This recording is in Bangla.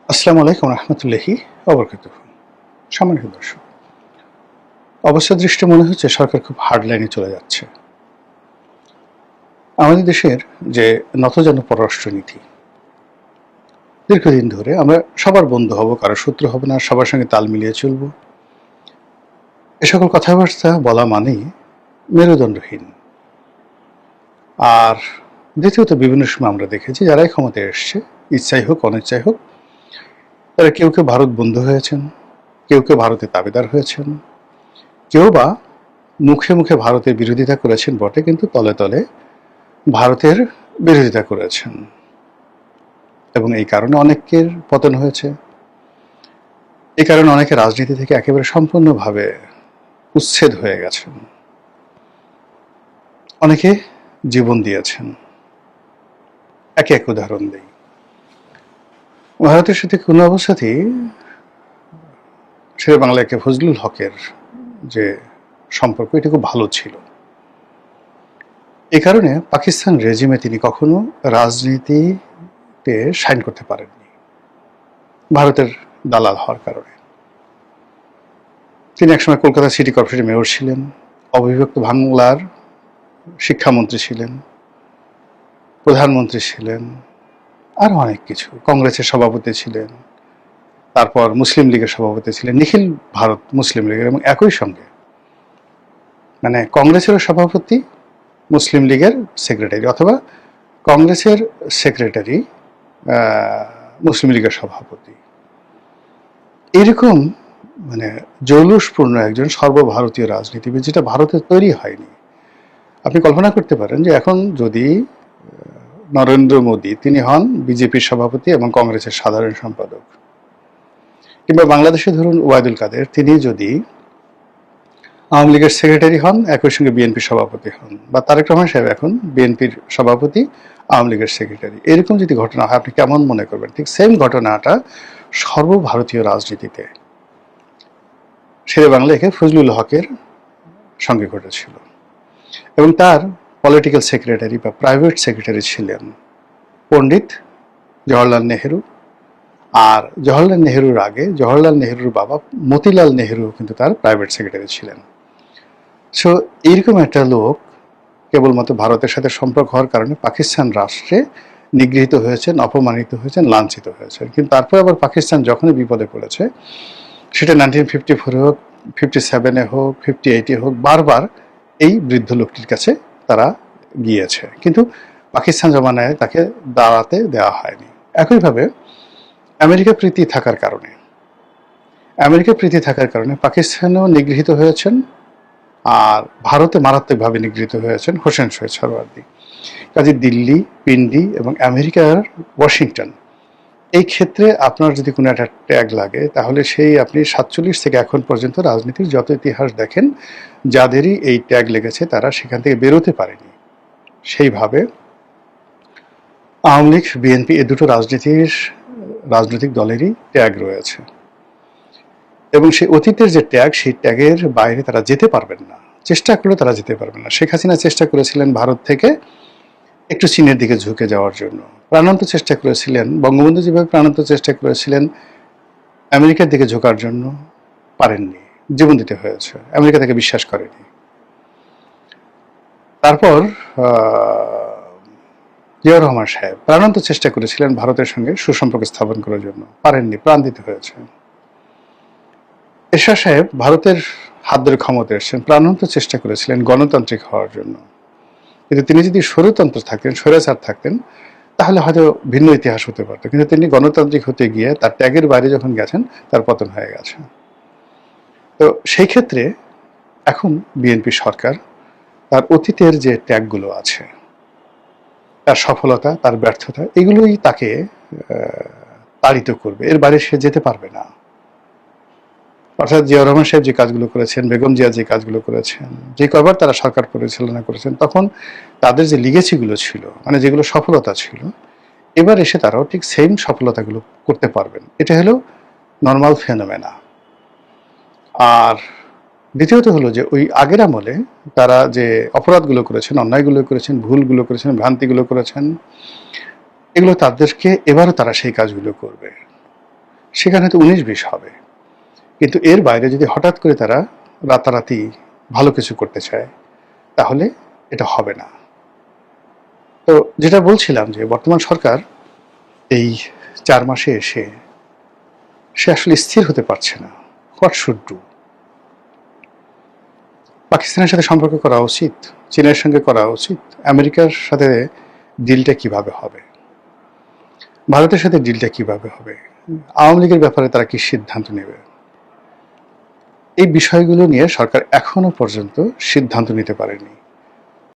আসসালামু আলাইকুম রহমতুল্লাহি ওবরকাতুহ। সম্মানিত দর্শক, অবস্থা দৃষ্টে মনে হচ্ছে সরকার খুব হার্ড লাইনে চলে যাচ্ছে। আমাদের দেশের যে নতজানু পররাষ্ট্রনীতি, দীর্ঘদিন ধরে আমরা সবার বন্ধু হব, কারো শত্রু হব না, সবার সঙ্গে তাল মিলিয়ে চলব, এ সকল কথাবার্তা বলা মানেই মেরুদণ্ডহীন। আর দ্বিতীয়ত বিভিন্ন সময় আমরা দেখেছি যারাই ক্ষমতায় এসছে, ইচ্ছাই হোক অনিচ্ছাই হোক, তারা কেউ কেউ ভারত বন্ধু হয়েছেন, কেউ কেউ ভারতের দাবিদার হয়েছেন, কেউ বা মুখে মুখে ভারতের বিরোধিতা করেছেন বটে, কিন্তু তলে তলে ভারতের বিরোধিতা করেছেন, এবং এই কারণে অনেকের পতন হয়েছে। এই কারণে অনেকে রাজনীতি থেকে একেবারে সম্পূর্ণভাবে উচ্ছেদ হয়ে গেছেন, অনেকে জীবন দিয়েছেন। একে এক উদাহরণ দিই। ভারতের সাথে কোনো অবস্থাতেই শেরে বাংলাকে ফজলুল হকের যে সম্পর্ক, এটা খুব ভালো ছিল। এই কারণে পাকিস্তান রেজিমে তিনি কখনো রাজনীতিতে সাইন করতে পারেননি, ভারতের দালাল হওয়ার কারণে। তিনি একসময় কলকাতা সিটি কর্পোরেশনের মেয়র ছিলেন, অবিভক্ত বাংলার শিক্ষামন্ত্রী ছিলেন, প্রধানমন্ত্রী ছিলেন, আরো অনেক কিছু, কংগ্রেসের সভাপতি ছিলেন, তারপর মুসলিম লীগের সভাপতি ছিলেন, নিখিল ভারত মুসলিম লীগের, এবং একই সঙ্গে মানে কংগ্রেসেরও সভাপতি, মুসলিম লীগের সেক্রেটারি, অথবা কংগ্রেসের সেক্রেটারি মুসলিম লীগের সভাপতি। এরকম মানে জৌলুসপূর্ণ একজন সর্বভারতীয় রাজনীতিবিদ, যেটা ভারতে তৈরি হয়নি। আপনি কল্পনা করতে পারেন যে এখন যদি নরেন্দ্র মোদী তিনি হন বিজেপির সভাপতি এবং কংগ্রেসের সাধারণ সম্পাদক, কিংবা বাংলাদেশে ধরুন ওবায়দুল কাদের, তিনি যদি আওয়ামী লীগের সেক্রেটারি হন, একই সঙ্গে বিএনপির সভাপতি হন, বা তারেক রহমান সাহেব এখন বিএনপির সভাপতি, আওয়ামী লীগের সেক্রেটারি, এরকম যদি ঘটনা হয়, আপনি কেমন মনে করবেন? ঠিক সেম ঘটনাটা সর্বভারতীয় রাজনীতিতে শেরে বাংলাকে ফজলুল হকের সঙ্গে ঘটেছিল, এবং তার পলিটিক্যাল সেক্রেটারি বা প্রাইভেট সেক্রেটারি ছিলেন পণ্ডিত জওহরলাল নেহেরু। আর জওহরলাল নেহেরুর আগে জওহরলাল নেহেরুর বাবা মতিলাল নেহেরু কিন্তু তার প্রাইভেট সেক্রেটারি ছিলেন। সো এইরকম একটা লোক কেবলমাত্র ভারতের সাথে সম্পর্ক হওয়ার কারণে পাকিস্তান রাষ্ট্রে নিগৃহীত হয়েছেন, অপমানিত হয়েছেন, লাঞ্ছিত হয়েছেন। কিন্তু তারপর আবার পাকিস্তান যখনই বিপদে পড়েছে, সেটা 1954 হোক, 57-এ হোক, 58-এ হোক, বারবার এই বৃদ্ধ লোকটির কাছে তারা গিয়েছে, কিন্তু পাকিস্তান জমানায় তাকে দাঁড়াতে দেওয়া হয়নি। একইভাবে আমেরিকা প্রীতি থাকার কারণে পাকিস্তানেও নিগৃহীত হয়েছেন, আর ভারতে মারাত্মকভাবে নিগৃহীত হয়েছেন হোসেন শহীদ সোহরাওয়ার্দী। কাজে দিল্লি, পিন্ডি এবং আমেরিকার ওয়াশিংটন, এই ক্ষেত্রে আপনার যদি কোনো একটা ট্যাগ লাগে, তাহলে সেই আপনি 47 থেকে এখন পর্যন্ত রাজনীতির যত ইতিহাস দেখেন, যাদেরই এই ট্যাগ লেগেছে তারা সেখান থেকে বেরোতে পারেনি। সেইভাবে আওয়ামী লীগ, বিএনপি, এ দুটো রাজনৈতিক দলেরই ট্যাগ রয়েছে, এবং সেই অতীতের যে ট্যাগ, সেই ট্যাগের বাইরে তারা যেতে পারবেন না, চেষ্টা করলে তারা যেতে পারবেন না। শেখ হাসিনা চেষ্টা করেছিলেন ভারত থেকে একটু চীনের দিকে ঝুঁকে যাওয়ার জন্য, প্রাণান্ত চেষ্টা করেছিলেন, বঙ্গবন্ধু যেভাবে প্রাণান্ত চেষ্টা করেছিলেন আমেরিকার দিকে ঝোঁকার জন্য, পারেননি, জীবন দিতে হয়েছে, আমেরিকা তাকে বিশ্বাস করেনি। তারপর জিয়াউর রহমান সাহেব প্রাণান্ত চেষ্টা করেছিলেন ভারতের সঙ্গে সুসম্পর্ক স্থাপন করার জন্য, পারেননি, প্রাণ দিতে হয়েছে। এরশাদ সাহেব ভারতের হাত ধরে ক্ষমতা এসেছেন, প্রাণান্ত চেষ্টা করেছিলেন গণতান্ত্রিক হওয়ার জন্য, কিন্তু তিনি যদি স্বৈরতন্ত্র থাকতেন, স্বৈরাচার থাকতেন, তাহলে হয়তো ভিন্ন ইতিহাস হতে পারত। কিন্তু তিনি গণতান্ত্রিক হতে গিয়ে তার ট্যাগের বাইরে যখন গেছেন, তার পতন হয়ে গেছে। তো সেই ক্ষেত্রে এখন বিএনপি সরকার তার অতীতের যে ট্যাগগুলো আছে, তার সফলতা, তার ব্যর্থতা, এগুলোই তাকে তাড়িত করবে, এর বাইরে সে যেতে পারবে না। অর্থাৎ জিয়াউর রহমান সাহেব যে কাজগুলো করেছেন, বেগম জিয়া যে কাজগুলো করেছেন, যে কয়বার তারা সরকার পরিচালনা করেছেন, তখন তাদের যে লিগেসিগুলো ছিল, মানে যেগুলো সফলতা ছিল, এবার এসে তারাও ঠিক সেম সফলতাগুলো করতে পারবেন। এটা হলো নর্মাল ফেনোমেনা। আর দ্বিতীয়ত হলো যে ওই আগের আমলে তারা যে অপরাধগুলো করেছেন, অন্যায়গুলো করেছেন, ভুলগুলো করেছেন, ভ্রান্তিগুলো করেছেন, এগুলো তাদেরকে এবারও তারা সেই কাজগুলো করবে। সেখানে হয়তো 19-20 হবে, কিন্তু এর বাইরে যদি হঠাৎ করে তারা রাতারাতি ভালো কিছু করতে চায় তাহলে এটা হবে না। তো যেটা বলছিলাম যে বর্তমান সরকার এই 4 মাসে এসে সে আসলে স্থির হতে পারছে না। What should do? পাকিস্তানের সাথে সম্পর্ক করা উচিত, চীনের সঙ্গে করা উচিত, আমেরিকার সাথে ডিলটা কিভাবে হবে, ভারতের সাথে ডিলটা কিভাবে হবে, আওয়ামী লীগের ব্যাপারে তারা কি সিদ্ধান্ত নেবে, এই বিষয়গুলো নিয়ে সরকার এখনো পর্যন্ত সিদ্ধান্ত নিতে পারেনি।